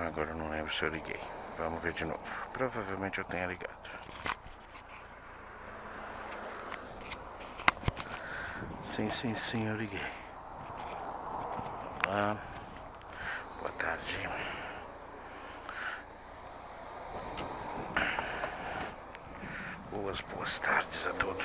Agora eu não lembro se eu liguei. Vamos ver de novo. Provavelmente eu tenha ligado. Sim, eu liguei. Vamos lá. Boa tarde. Boas tardes a todos.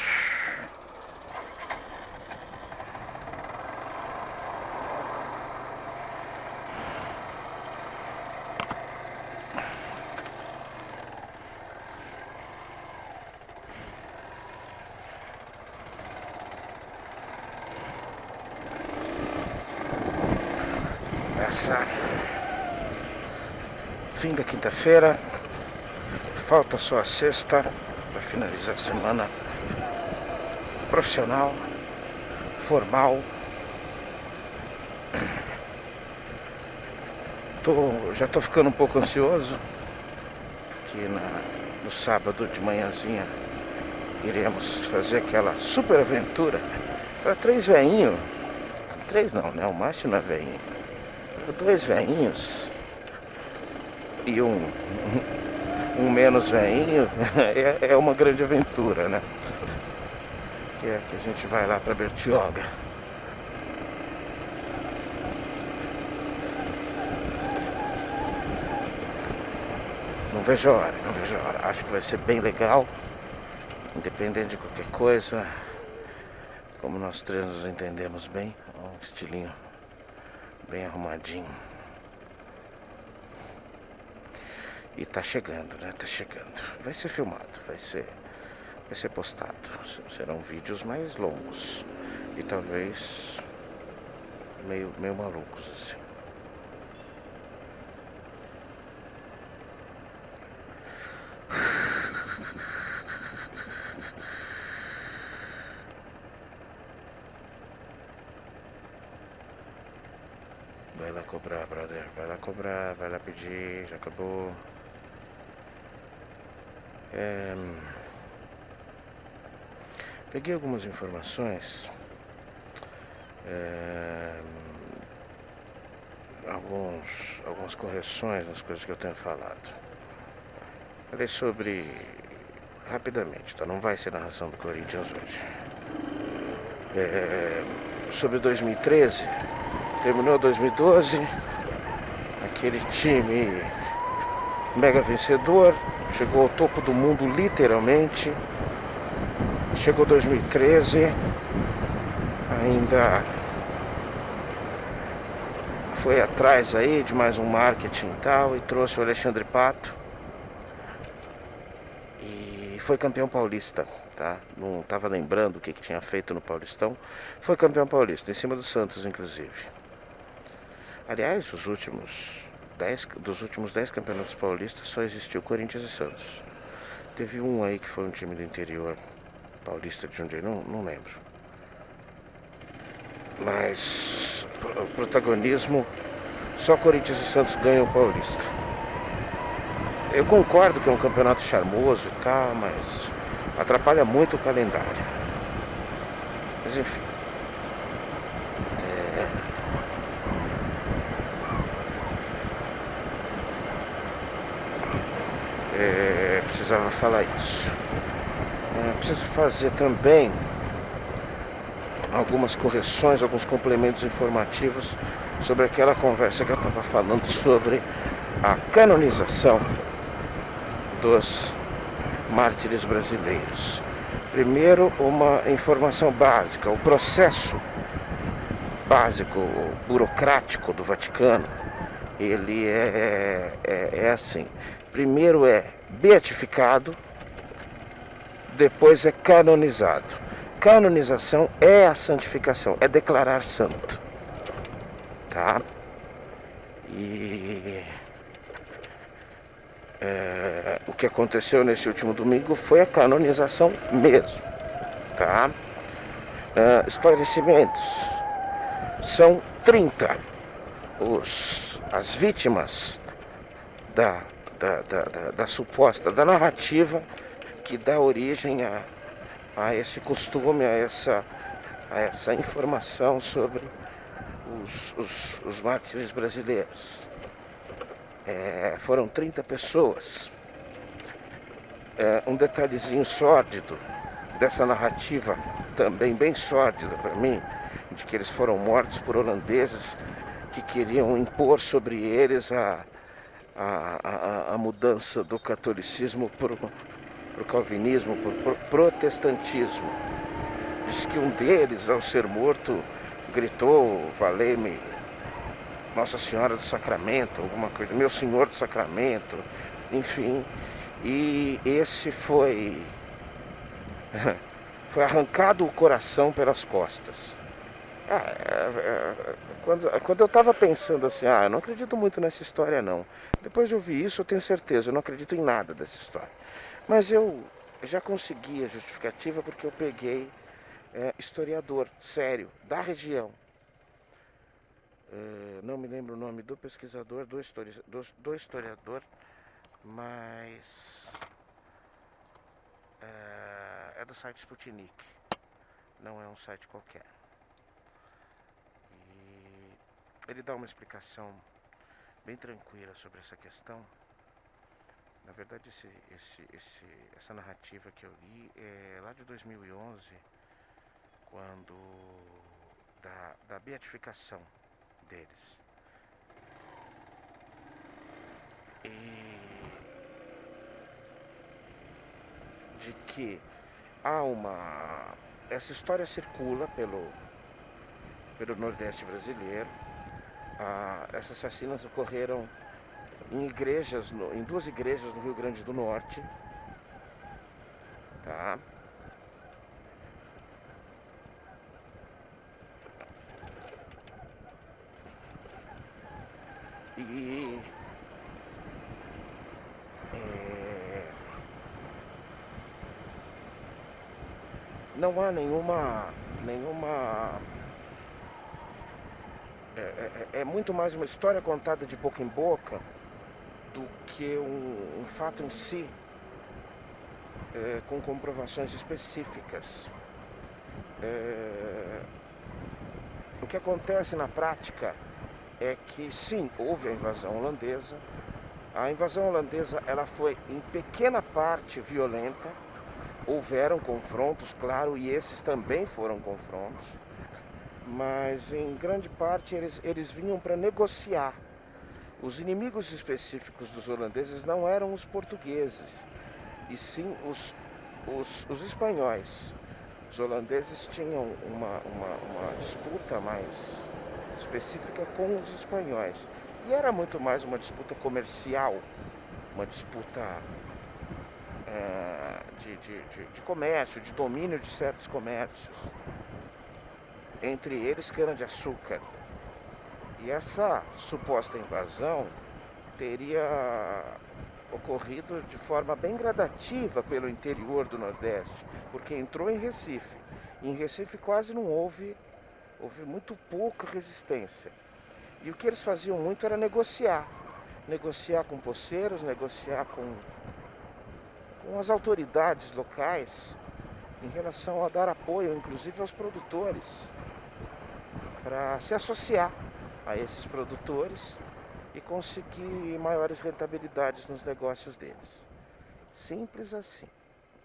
Fim da quinta-feira, falta só a sexta para finalizar a semana profissional, formal. Já tô ficando um pouco ansioso, que no sábado de manhãzinha iremos fazer aquela super aventura para 3 veinhos. 3 não, né? O Márcio não é veinho. 2 veinhos e um menos veinho é uma grande aventura, né? Que é que a gente vai lá pra Bertioga. Não vejo a hora. Acho que vai ser bem legal, independente de qualquer coisa. Como nós três nos entendemos bem, um estilinho bem arrumadinho. E tá chegando, né? Tá chegando. Vai ser filmado, vai ser postado. Serão vídeos mais longos e talvez meio malucos assim. Vai lá cobrar, brother. Vai lá cobrar, vai lá pedir, já acabou. Peguei algumas informações, algumas correções nas coisas que eu tenho falado. Falei sobre, rapidamente, tá? Não vai ser narração do Corinthians hoje. Sobre 2013, terminou 2012, aquele time mega vencedor, chegou ao topo do mundo literalmente. Chegou 2013, ainda foi atrás aí de mais um marketing e tal, e trouxe o Alexandre Pato e foi campeão paulista, tá? Não estava lembrando o que tinha feito no Paulistão. Foi campeão paulista, em cima do Santos inclusive. Aliás, dos últimos 10 campeonatos paulistas só existiu Corinthians e Santos. Teve um aí que foi um time do interior paulista de Jundiaí, não lembro. Mas o protagonismo, só Corinthians e Santos ganham o paulista. Eu concordo que é um campeonato charmoso e tal, mas atrapalha muito o calendário. Mas enfim. Precisava falar isso. Preciso fazer também algumas correções, alguns complementos informativos sobre aquela conversa que eu estava falando sobre a canonização dos mártires brasileiros. Primeiro, uma informação básica: o processo básico, burocrático do Vaticano, ele é assim: primeiro é beatificado, depois é canonizado. Canonização é a santificação, é declarar santo, tá? E o que aconteceu nesse último domingo foi a canonização mesmo, tá? Esclarecimentos: são 30 as vítimas da suposta, da narrativa que dá origem a esse costume, a essa informação sobre os mártires brasileiros. Foram 30 pessoas. Um detalhezinho sórdido dessa narrativa, também bem sórdida para mim, de que eles foram mortos por holandeses que queriam impor sobre eles a mudança do catolicismo para o calvinismo, para o protestantismo. Diz que um deles, ao ser morto, gritou: "Valei-me Nossa Senhora do Sacramento", alguma coisa, "Meu Senhor do Sacramento", enfim. E esse foi arrancado o coração pelas costas. Quando eu estava pensando assim, eu não acredito muito nessa história não. Depois de ouvir isso, eu tenho certeza, eu não acredito em nada dessa história. Mas eu já consegui a justificativa porque eu peguei historiador sério da região. Não me lembro o nome do pesquisador, do historiador, mas é do site Sputnik, não é um site qualquer. E ele dá uma explicação bem tranquila sobre essa questão. Na verdade, essa narrativa que eu li é lá de 2011, quando da beatificação deles. E de que essa história circula pelo Nordeste brasileiro. Essas chacinas ocorreram em duas igrejas no Rio Grande do Norte, tá? E não há nenhuma é muito mais uma história contada de boca em boca do que um fato em si, com comprovações específicas. O que acontece na prática é que sim, houve a invasão holandesa. A invasão holandesa ela foi em pequena parte violenta. Houveram confrontos, claro, e esses também foram confrontos, mas em grande parte eles vinham para negociar. Os inimigos específicos dos holandeses não eram os portugueses, e sim os espanhóis. Os holandeses tinham uma disputa mais específica com os espanhóis, e era muito mais uma disputa comercial, uma disputa de comércio, de domínio de certos comércios, entre eles cana-de-açúcar. E essa suposta invasão teria ocorrido de forma bem gradativa pelo interior do Nordeste, porque entrou em Recife. E em Recife quase não houve muito pouca resistência. E o que eles faziam muito era negociar com poceiros, negociar com as autoridades locais em relação a dar apoio, inclusive aos produtores, para se associar a esses produtores e conseguir maiores rentabilidades nos negócios deles. Simples assim,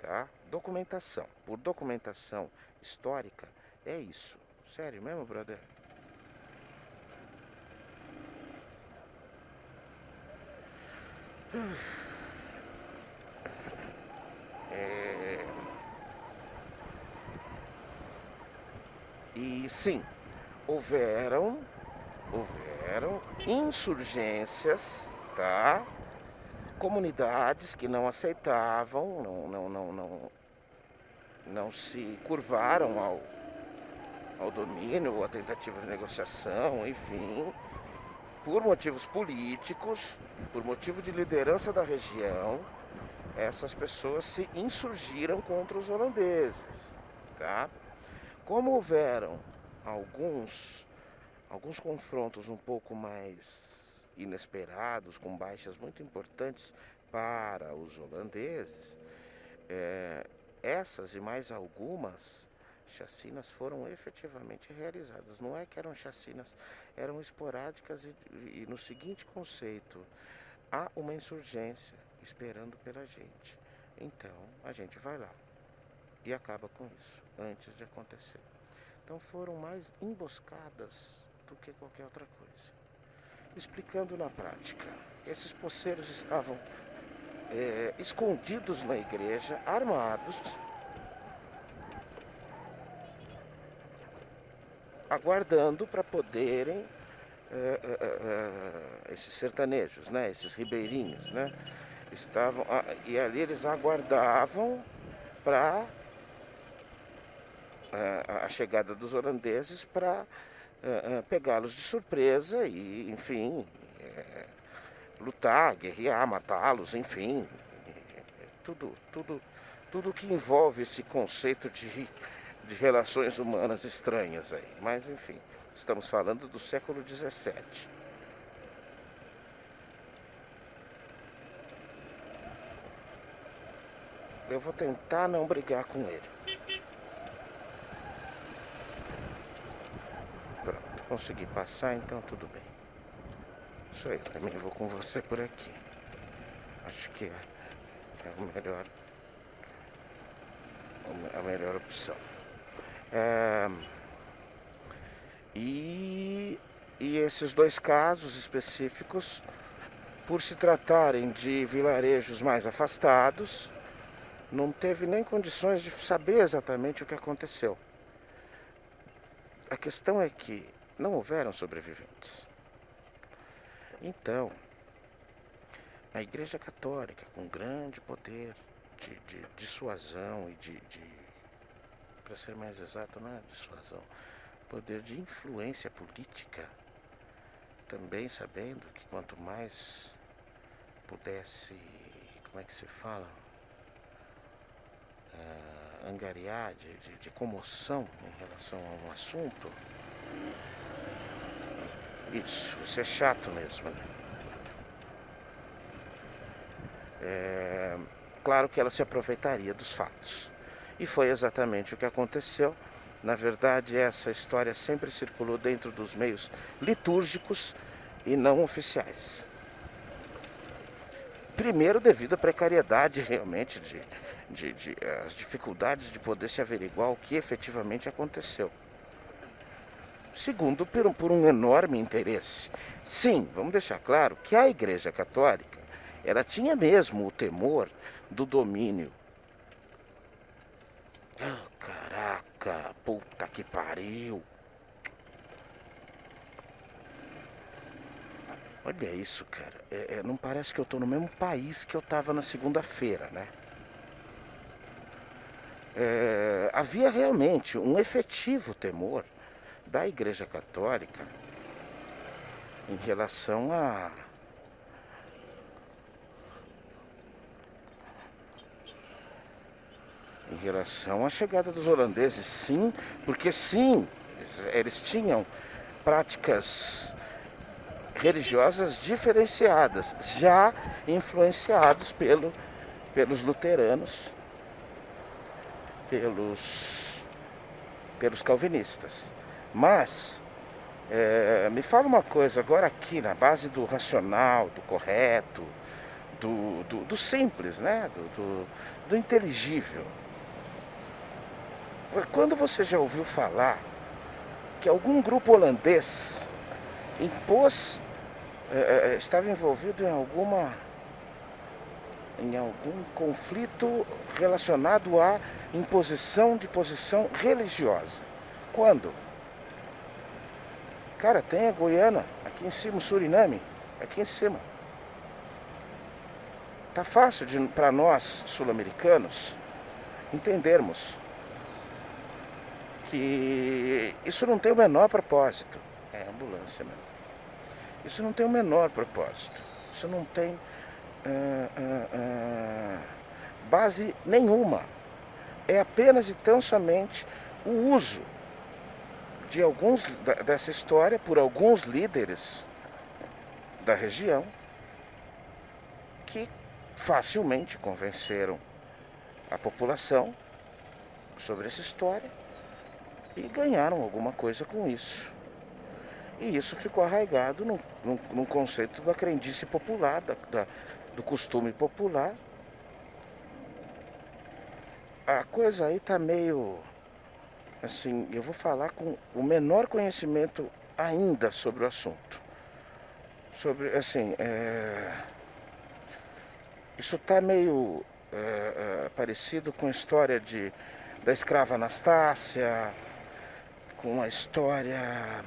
tá? Documentação. Por documentação histórica, é isso. Sério mesmo, brother? E sim, houveram insurgências, tá? Comunidades que não aceitavam, não se curvaram ao domínio ou à tentativa de negociação, enfim, por motivos políticos, por motivo de liderança da região, essas pessoas se insurgiram contra os holandeses, tá? Como houveram alguns confrontos um pouco mais inesperados, com baixas muito importantes para os holandeses, essas e mais algumas chacinas foram efetivamente realizadas. Não é que eram chacinas, eram esporádicas e no seguinte conceito: há uma insurgência esperando pela gente. Então a gente vai lá e acaba com isso antes de acontecer. Então foram mais emboscadas do que qualquer outra coisa. Explicando na prática, esses poceiros estavam escondidos na igreja, armados, aguardando para poderem esses sertanejos, né, esses ribeirinhos, né, estavam e ali eles aguardavam para a chegada dos holandeses para pegá-los de surpresa e, enfim, lutar, guerrear, matá-los, enfim, tudo que envolve esse conceito de relações humanas estranhas aí. Mas, enfim, estamos falando do século XVII. Eu vou tentar não brigar com ele. Pronto, consegui passar, então tudo bem. Isso aí, também vou com você por aqui. Acho que é a melhor opção. E esses dois casos específicos, por se tratarem de vilarejos mais afastados, não teve nem condições de saber exatamente o que aconteceu. A questão é que não houveram sobreviventes. Então, a Igreja Católica, com grande poder de dissuasão e para ser mais exato, não é dissuasão, poder de influência política, também sabendo que quanto mais pudesse, como é que se fala, angariar de comoção em relação a um assunto, isso é chato mesmo, né? Claro que ela se aproveitaria dos fatos. E foi exatamente o que aconteceu. Na verdade, essa história sempre circulou dentro dos meios litúrgicos e não oficiais. Primeiro, devido à precariedade realmente as dificuldades de poder se averiguar o que efetivamente aconteceu. Segundo, por um enorme interesse. Sim, vamos deixar claro que a Igreja Católica, ela tinha mesmo o temor do domínio. Oh, caraca, puta que pariu. Olha isso, cara. Não parece que eu tô no mesmo país que eu tava na segunda-feira, né? Havia realmente um efetivo temor da Igreja Católica em relação à chegada dos holandeses, sim, porque sim, eles tinham práticas religiosas diferenciadas, já influenciados pelos luteranos, pelos calvinistas. Mas, me fala uma coisa, agora aqui na base do racional, do correto, do simples, né? Do inteligível. Quando você já ouviu falar que algum grupo holandês estava envolvido em algum conflito relacionado à imposição de posição religiosa? Quando? Cara, tem a Guiana, aqui em cima, o Suriname, aqui em cima. Tá fácil para nós, sul-americanos, entendermos que isso não tem o menor propósito. É ambulância mesmo. Isso não tem o menor propósito. Isso não tem base nenhuma. É apenas e tão somente o uso de dessa história por alguns líderes da região que facilmente convenceram a população sobre essa história e ganharam alguma coisa com isso. E isso ficou arraigado num conceito da crendice popular, do costume popular. A coisa aí tá meio, assim, eu vou falar com o menor conhecimento ainda sobre o assunto. Sobre, assim, isso tá meio parecido com a história da escrava Anastácia, com a história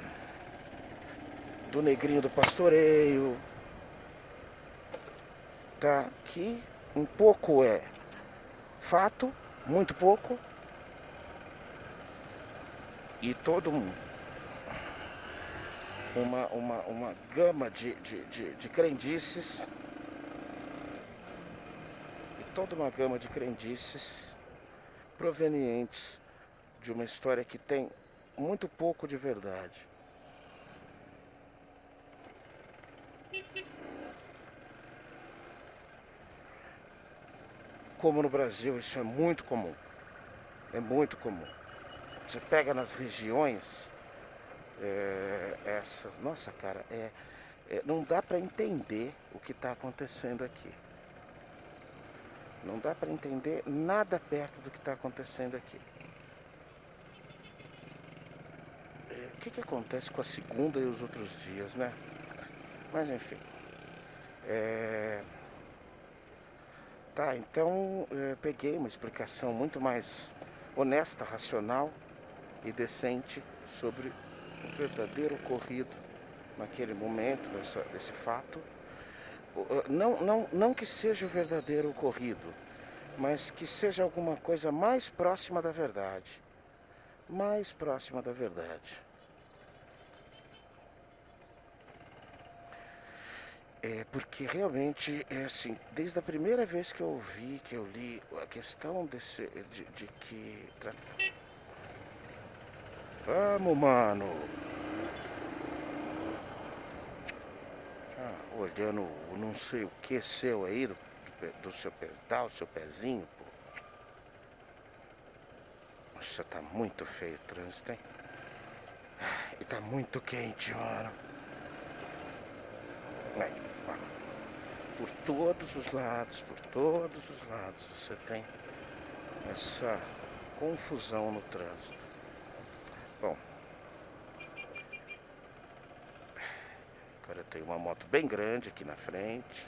do negrinho do pastoreio, tá? Que um pouco é fato, muito pouco, e todo uma gama de crendices, e toda uma gama de crendices provenientes de uma história que tem muito pouco de verdade. Como no Brasil, isso é muito comum. É muito comum. Você pega nas regiões, nossa, cara, não dá para entender o que está acontecendo aqui. Não dá para entender nada perto do que está acontecendo aqui. O que acontece com a segunda e os outros dias, né? Mas enfim. Tá, então peguei uma explicação muito mais honesta, racional e decente sobre o verdadeiro ocorrido naquele momento, desse fato. Não que seja o verdadeiro ocorrido, mas que seja alguma coisa mais próxima da verdade. Mais próxima da verdade. Porque realmente, assim, desde a primeira vez que eu ouvi, que eu li a questão de que... Vamos, mano! Olhando o não sei o que seu aí, do seu pedal, seu pezinho, pô. Nossa, tá muito feio o trânsito, hein? E tá muito quente, mano. Por todos os lados, você tem essa confusão no trânsito. Bom, agora tem uma moto bem grande aqui na frente.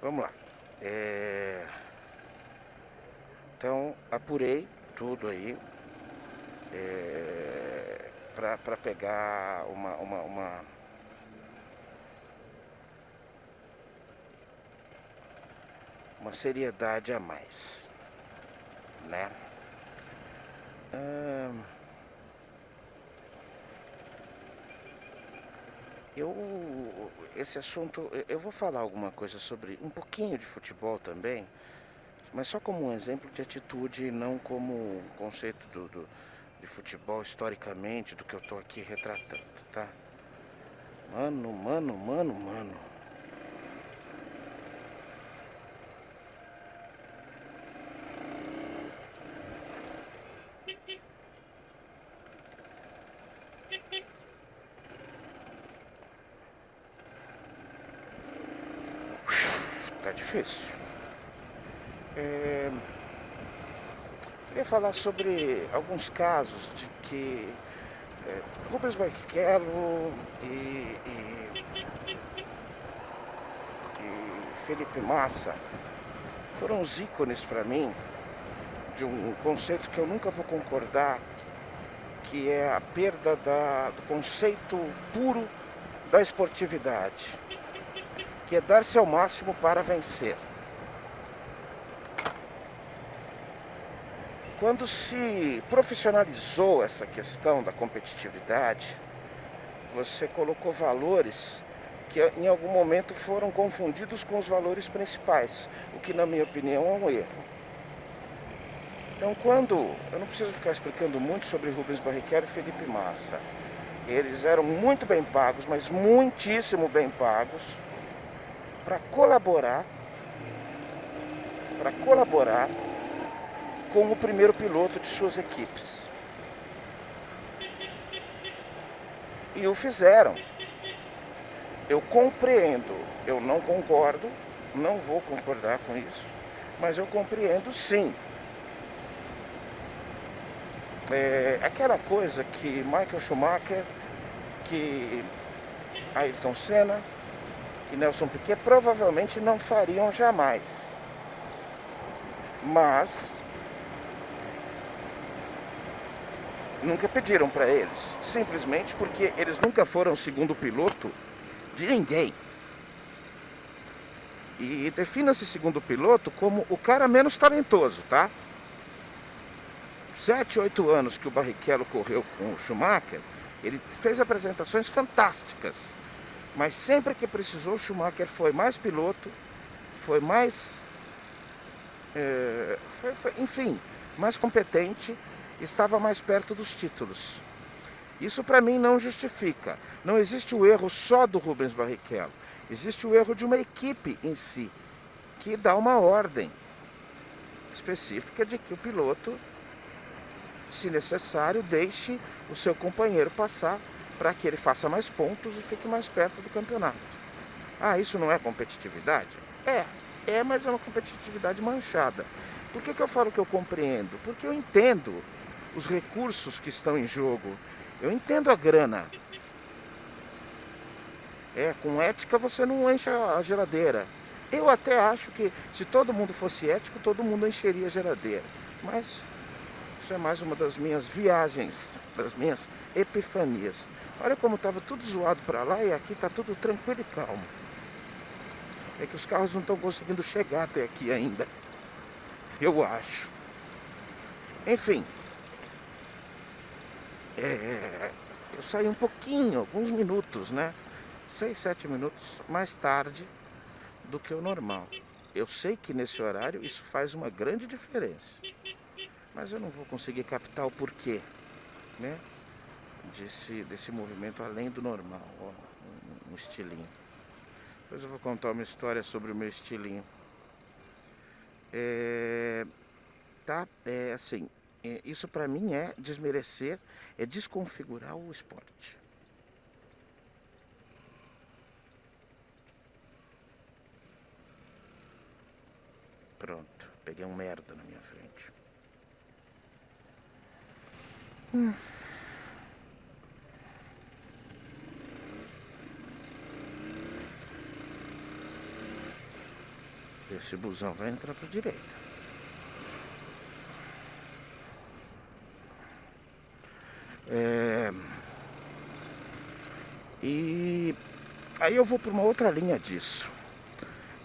Vamos lá. Então, apurei tudo aí para pegar uma seriedade a mais, né? Esse assunto, eu vou falar alguma coisa sobre um pouquinho de futebol também, mas só como um exemplo de atitude, não como conceito de futebol historicamente, do que eu tô aqui retratando, tá? Mano. Tá difícil. Queria falar sobre alguns casos de que Rubens Barrichello e Felipe Massa foram os ícones para mim de um conceito que eu nunca vou concordar, que é a perda do conceito puro da esportividade, que é dar-se ao máximo para vencer. Quando se profissionalizou essa questão da competitividade, você colocou valores que em algum momento foram confundidos com os valores principais, o que na minha opinião é um erro. Então eu não preciso ficar explicando muito sobre Rubens Barrichello e Felipe Massa. Eles eram muito bem pagos, mas muitíssimo bem pagos, para colaborar com o primeiro piloto de suas equipes. E o fizeram. Eu compreendo, eu não concordo, não vou concordar com isso, mas eu compreendo sim. Aquela coisa que Michael Schumacher, que Ayrton Senna, que Nelson Piquet provavelmente não fariam jamais. Mas nunca pediram para eles, simplesmente porque eles nunca foram segundo piloto de ninguém. E defina-se segundo piloto como o cara menos talentoso, tá? 7, 8 anos que o Barrichello correu com o Schumacher, ele fez apresentações fantásticas. Mas sempre que precisou, o Schumacher foi mais piloto, foi mais... enfim, mais competente, estava mais perto dos títulos. Isso para mim não justifica. Não existe o erro só do Rubens Barrichello. Existe o erro de uma equipe em si, que dá uma ordem específica de que o piloto, se necessário, deixe o seu companheiro passar para que ele faça mais pontos e fique mais perto do campeonato. Ah, isso não é competitividade? Mas é uma competitividade manchada. Por que eu falo que eu compreendo? Porque eu entendo os recursos que estão em jogo. Eu entendo a grana. Com ética você não enche a geladeira. Eu até acho que se todo mundo fosse ético, todo mundo encheria a geladeira. Mas isso é mais uma das minhas viagens, das minhas epifanias. Olha como estava tudo zoado para lá e aqui está tudo tranquilo e calmo. É que os carros não estão conseguindo chegar até aqui ainda. Eu acho. Enfim. Eu saí um pouquinho, alguns minutos, né? 6, 7 minutos mais tarde do que o normal. Eu sei que nesse horário isso faz uma grande diferença. Mas eu não vou conseguir captar o porquê, né? Desse movimento além do normal. Ó, um estilinho. Depois eu vou contar uma história sobre o meu estilinho. Assim, isso pra mim é desmerecer, é desconfigurar o esporte. Pronto, peguei um merda na minha frente. Esse busão vai entrar pra direita. E aí eu vou para uma outra linha disso.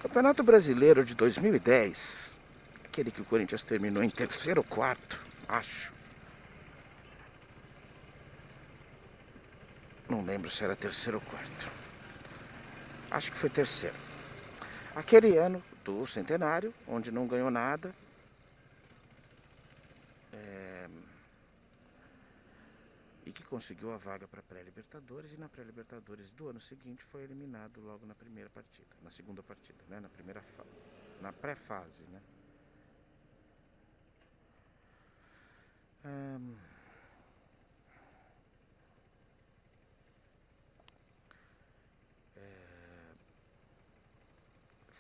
Campeonato Brasileiro de 2010, aquele que o Corinthians terminou em terceiro ou quarto, acho. Não lembro se era terceiro ou quarto. Acho que foi terceiro. Aquele ano do centenário, onde não ganhou nada. E que conseguiu a vaga para pré-libertadores, e na pré-libertadores do ano seguinte foi eliminado logo na primeira partida, na segunda partida, né? Na pré-fase, né?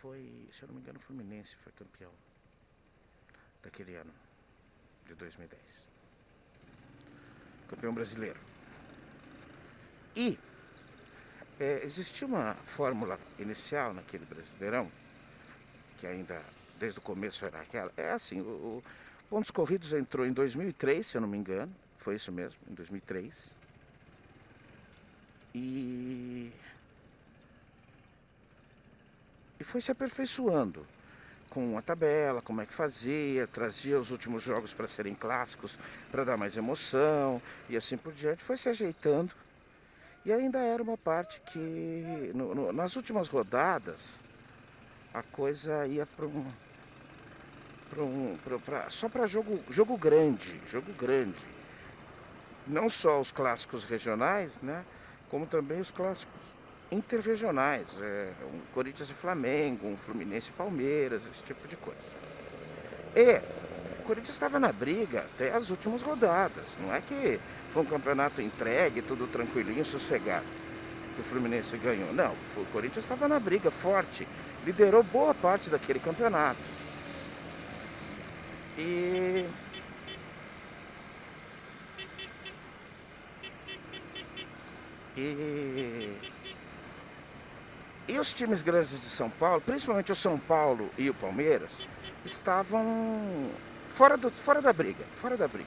Foi, se eu não me engano, o Fluminense foi campeão daquele ano, de 2010. Campeão brasileiro. E existia uma fórmula inicial naquele Brasileirão, que ainda desde o começo era aquela. Assim, o Pontos Corridos entrou em 2003, se eu não me engano. Foi isso mesmo, em 2003. E foi se aperfeiçoando com a tabela, como é que fazia, trazia os últimos jogos para serem clássicos, para dar mais emoção, e assim por diante. Foi se ajeitando. E ainda era uma parte que, nas últimas rodadas, a coisa ia só para jogo grande. Não só os clássicos regionais, né, como também os clássicos interregionais, um Corinthians e Flamengo, um Fluminense e Palmeiras, esse tipo de coisa. E Corinthians estava na briga até as últimas rodadas. Não é que foi um campeonato entregue, tudo tranquilinho, sossegado, que o Fluminense ganhou. Não, o Corinthians estava na briga forte, liderou boa parte daquele campeonato. E os times grandes de São Paulo, principalmente o São Paulo e o Palmeiras, estavam fora da briga.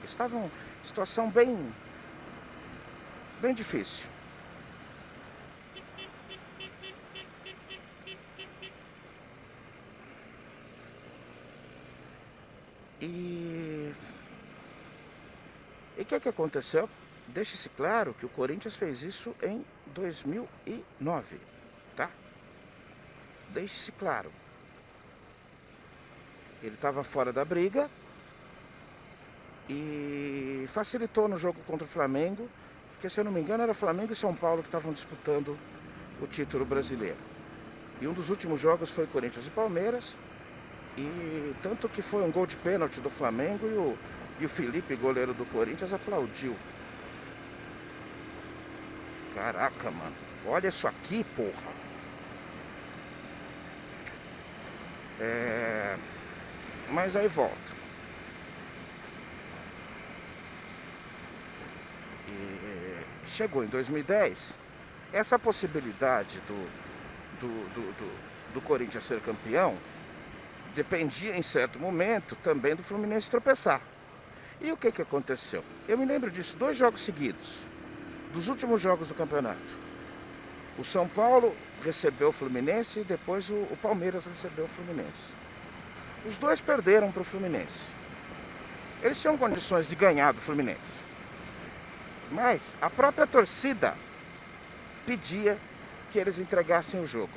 Estavam em situação bem difícil. E o que aconteceu? Deixe-se claro que o Corinthians fez isso em 2009, tá? Deixe-se claro. Ele estava fora da briga e facilitou no jogo contra o Flamengo, porque, se eu não me engano, era Flamengo e São Paulo que estavam disputando o título brasileiro. E um dos últimos jogos foi Corinthians e Palmeiras, e tanto que foi um gol de pênalti do Flamengo e o Felipe, goleiro do Corinthians, aplaudiu. Caraca, mano, olha isso aqui, porra. Mas aí volta. E chegou em 2010, essa possibilidade do Corinthians ser campeão dependia em certo momento também do Fluminense tropeçar. E o que aconteceu? Eu me lembro disso, 2 jogos seguidos, dos últimos jogos do campeonato. O São Paulo recebeu o Fluminense e depois o Palmeiras recebeu o Fluminense. Os dois perderam para o Fluminense. Eles tinham condições de ganhar do Fluminense, mas a própria torcida pedia que eles entregassem o jogo.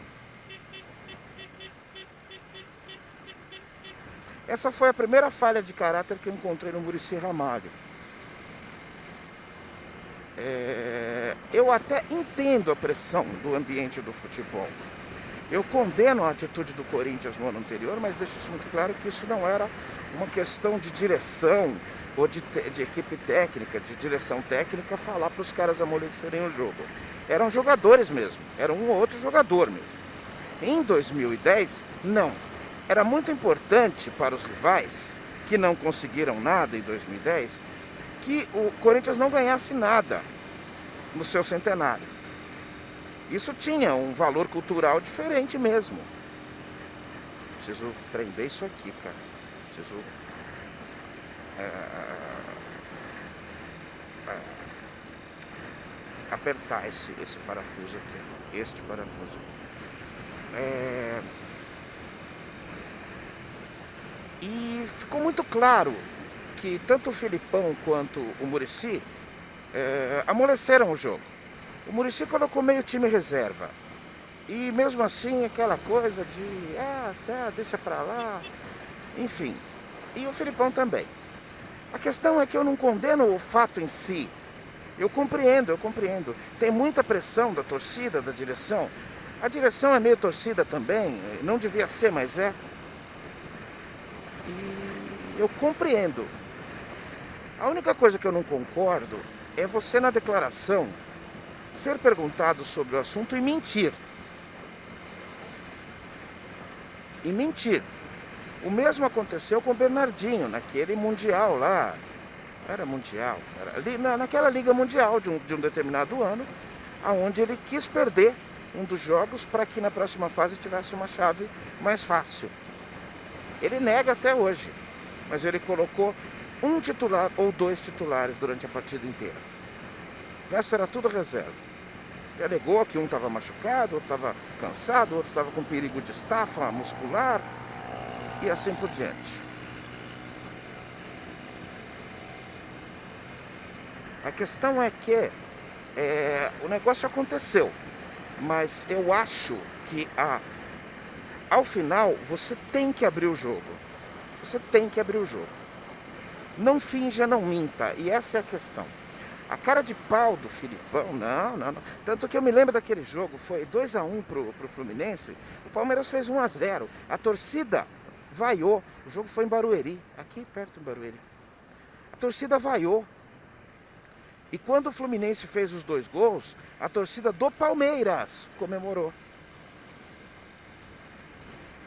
Essa foi a primeira falha de caráter que eu encontrei no Muricy Ramalho. Eu até entendo a pressão do ambiente do futebol. Eu condeno a atitude do Corinthians no ano anterior, mas deixo isso muito claro que isso não era uma questão de direção ou de equipe técnica, de direção técnica, falar para os caras amolecerem o jogo. Eram jogadores mesmo, era um ou outro jogador mesmo. Em 2010, não. Era muito importante para os rivais, que não conseguiram nada em 2010, que o Corinthians não ganhasse nada no seu centenário. Isso tinha um valor cultural diferente mesmo. Preciso prender isso aqui, cara. Preciso apertar esse parafuso aqui. Este parafuso. E ficou muito claro que tanto o Filipão quanto o Muricy amoleceram o jogo. O Muricy colocou meio time reserva. E mesmo assim aquela coisa de deixa pra lá, enfim. E o Filipão também. A questão é que eu não condeno o fato em si. Eu compreendo. Tem muita pressão da torcida, da direção. A direção é meio torcida também, não devia ser, mas é. E eu compreendo. A única coisa que eu não concordo é você, na declaração, ser perguntado sobre o assunto e mentir. O mesmo aconteceu com o Bernardinho, naquele Mundial lá. Era Mundial? Naquela Liga Mundial de um determinado ano, onde ele quis perder um dos jogos para que na próxima fase tivesse uma chave mais fácil. Ele nega até hoje, mas ele colocou um titular ou 2 titulares durante a partida inteira. O resto era tudo reserva. Ele alegou que um estava machucado, outro estava cansado, outro estava com perigo de estafa muscular e assim por diante. A questão é que o negócio aconteceu, mas eu acho que ao final você tem que abrir o jogo. Não finja, não minta, e essa é a questão. A cara de pau do Filipão, não. Tanto que eu me lembro daquele jogo, foi 2-1 pro Fluminense, o Palmeiras fez 1-0. A torcida vaiou. O jogo foi em Barueri, aqui perto de Barueri. A torcida vaiou. E quando o Fluminense fez os 2 gols, a torcida do Palmeiras comemorou.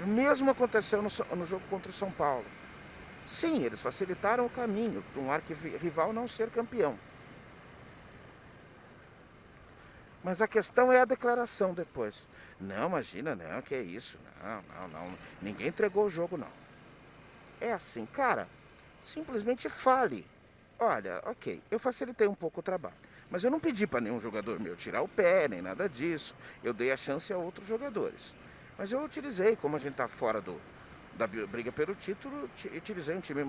O mesmo aconteceu no jogo contra o São Paulo. Sim, eles facilitaram o caminho para um arquirrival não ser campeão. Mas a questão é a declaração depois. Não, imagina, não, que é isso. Não. Ninguém entregou o jogo, não. É assim, cara, simplesmente fale. Olha, ok, eu facilitei um pouco o trabalho. Mas eu não pedi para nenhum jogador meu tirar o pé, nem nada disso. Eu dei a chance a outros jogadores. Mas eu utilizei, como a gente tá fora da briga pelo título, utilizei um time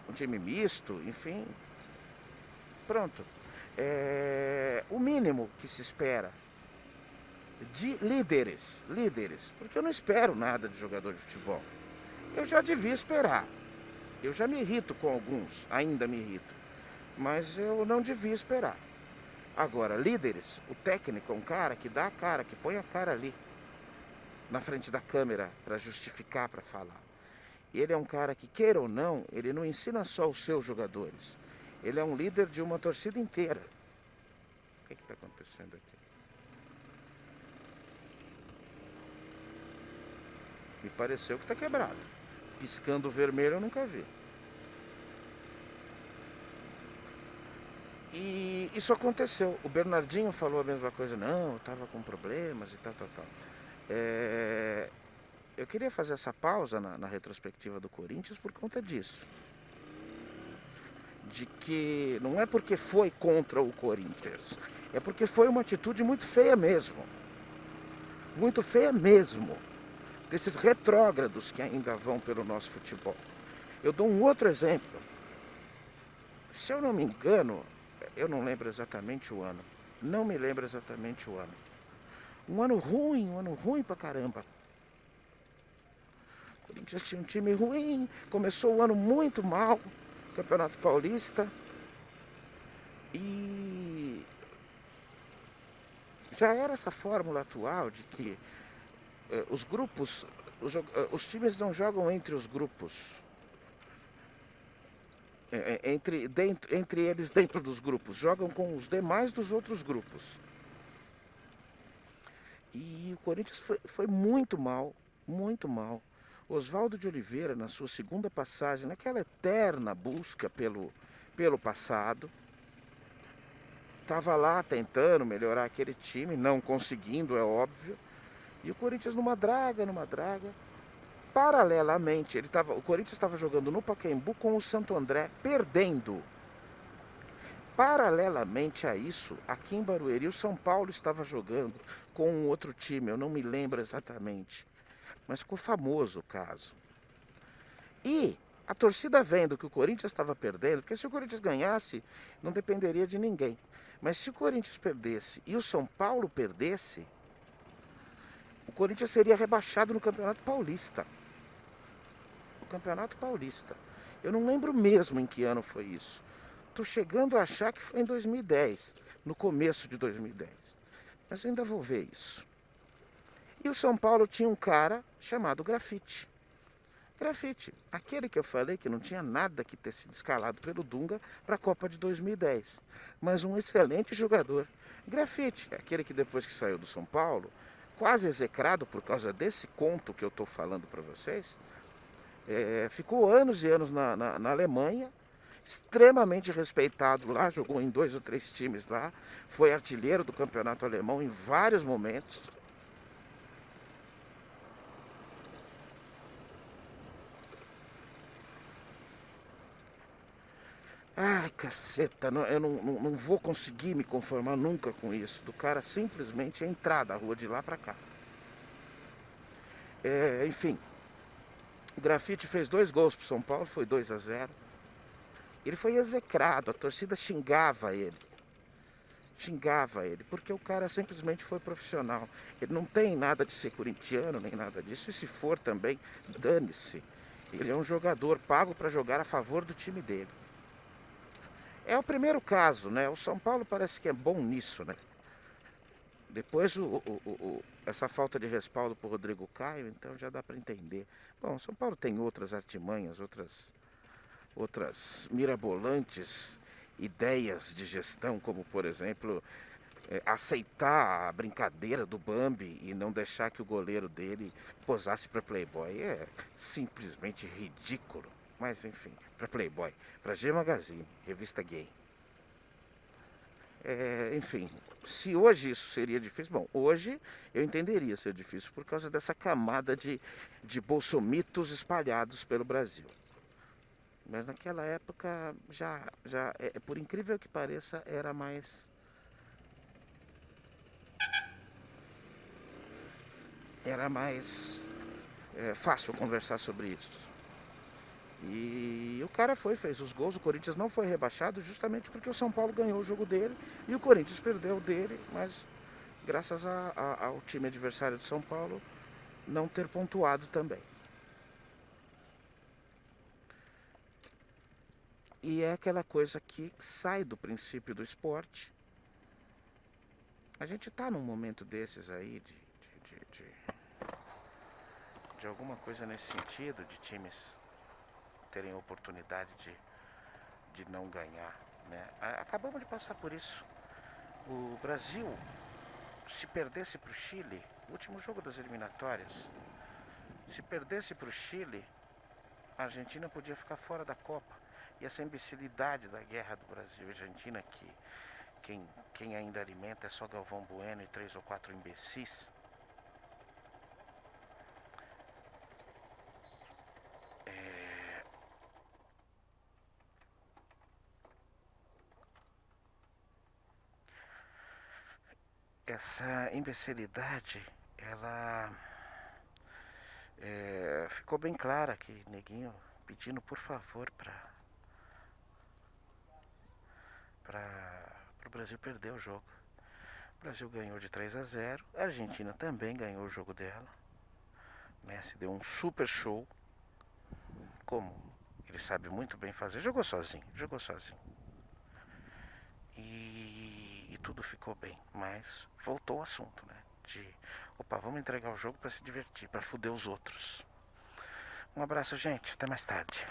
um time misto, enfim. Pronto. É o mínimo que se espera de líderes, porque eu não espero nada de jogador de futebol. Eu já devia esperar. Eu já me irrito com alguns, ainda me irrito, mas eu não devia esperar. Agora, líderes, o técnico é um cara que dá a cara, que põe a cara ali na frente da câmera para justificar, para falar. Ele é um cara que, queira ou não, ele não ensina só os seus jogadores. Ele é um líder de uma torcida inteira. O que está acontecendo aqui? Me pareceu que está quebrado. Piscando vermelho eu nunca vi. E isso aconteceu. O Bernardinho falou a mesma coisa. Não, eu estava com problemas e tal. Eu queria fazer essa pausa na retrospectiva do Corinthians por conta disso. De que não é porque foi contra o Corinthians, é porque foi uma atitude muito feia mesmo. Muito feia mesmo. Desses retrógrados que ainda vão pelo nosso futebol. Eu dou um outro exemplo. Se eu não me engano, eu não lembro exatamente o ano. Não me lembro exatamente o ano. Um ano ruim pra caramba. O Corinthians tinha um time ruim, começou o ano muito mal, Campeonato Paulista. E já era essa fórmula atual de que os grupos, os times não jogam entre os grupos. Entre eles dentro dos grupos, jogam com os demais dos outros grupos. E o Corinthians foi muito mal, muito mal. Oswaldo de Oliveira, na sua segunda passagem, naquela eterna busca pelo passado, estava lá tentando melhorar aquele time, não conseguindo, é óbvio. E o Corinthians numa draga. Paralelamente, o Corinthians estava jogando no Pacaembu com o Santo André, perdendo. Paralelamente a isso, aqui em Barueri, o São Paulo estava jogando com um outro time, eu não me lembro exatamente. Mas ficou famoso o caso. E a torcida vendo que o Corinthians estava perdendo, porque se o Corinthians ganhasse, não dependeria de ninguém. Mas se o Corinthians perdesse e o São Paulo perdesse, o Corinthians seria rebaixado no Campeonato Paulista. O Campeonato Paulista. Eu não lembro mesmo em que ano foi isso. Estou chegando a achar que foi em 2010, no começo de 2010. Mas eu ainda vou ver isso. E o São Paulo tinha um cara chamado Grafite. Grafite, aquele que eu falei que não tinha nada que ter sido escalado pelo Dunga para a Copa de 2010. Mas um excelente jogador. Grafite, aquele que depois que saiu do São Paulo, quase execrado por causa desse conto que eu estou falando para vocês, ficou anos e anos na Alemanha, extremamente respeitado lá, jogou em 2 ou 3 times lá, foi artilheiro do campeonato alemão em vários momentos. Ai, caceta, eu não vou conseguir me conformar nunca com isso, do cara simplesmente entrar da rua de lá pra cá. Enfim, o Grafite fez 2 gols pro São Paulo, foi 2-0. Ele foi execrado, a torcida xingava ele, porque o cara simplesmente foi profissional. Ele não tem nada de ser corintiano, nem nada disso, e se for também, dane-se. Ele é um jogador pago para jogar a favor do time dele. É o primeiro caso, né? O São Paulo parece que é bom nisso, né? Depois essa falta de respaldo pro Rodrigo Caio, então já dá para entender. Bom, São Paulo tem outras artimanhas, outras mirabolantes ideias de gestão, como por exemplo, aceitar a brincadeira do Bambi e não deixar que o goleiro dele posasse para Playboy. É simplesmente ridículo. Mas enfim, para Playboy, para G Magazine, revista gay. Enfim, se hoje isso seria difícil, bom, hoje eu entenderia ser difícil por causa dessa camada de bolsomitos espalhados pelo Brasil. Mas naquela época por incrível que pareça, era mais fácil conversar sobre isso. E o cara fez os gols, o Corinthians não foi rebaixado justamente porque o São Paulo ganhou o jogo dele e o Corinthians perdeu o dele, mas graças ao time adversário de São Paulo não ter pontuado também. E é aquela coisa que sai do princípio do esporte. A gente tá num momento desses aí de alguma coisa nesse sentido, de times terem oportunidade de não ganhar, né? Acabamos de passar por isso. O Brasil, se perdesse para o Chile, o último jogo das eliminatórias, se perdesse para o Chile, a Argentina podia ficar fora da Copa. E essa imbecilidade da guerra do Brasil e Argentina, que quem ainda alimenta é só Galvão Bueno e 3 ou 4 imbecis. Essa imbecilidade, ela ficou bem clara aqui, neguinho pedindo por favor para o Brasil perder o jogo. O Brasil ganhou de 3-0, a Argentina também ganhou o jogo dela. Messi deu um super show, como ele sabe muito bem fazer, jogou sozinho. E tudo ficou bem, mas voltou o assunto, né? Opa, vamos entregar o jogo para se divertir, para foder os outros. Um abraço, gente, até mais tarde.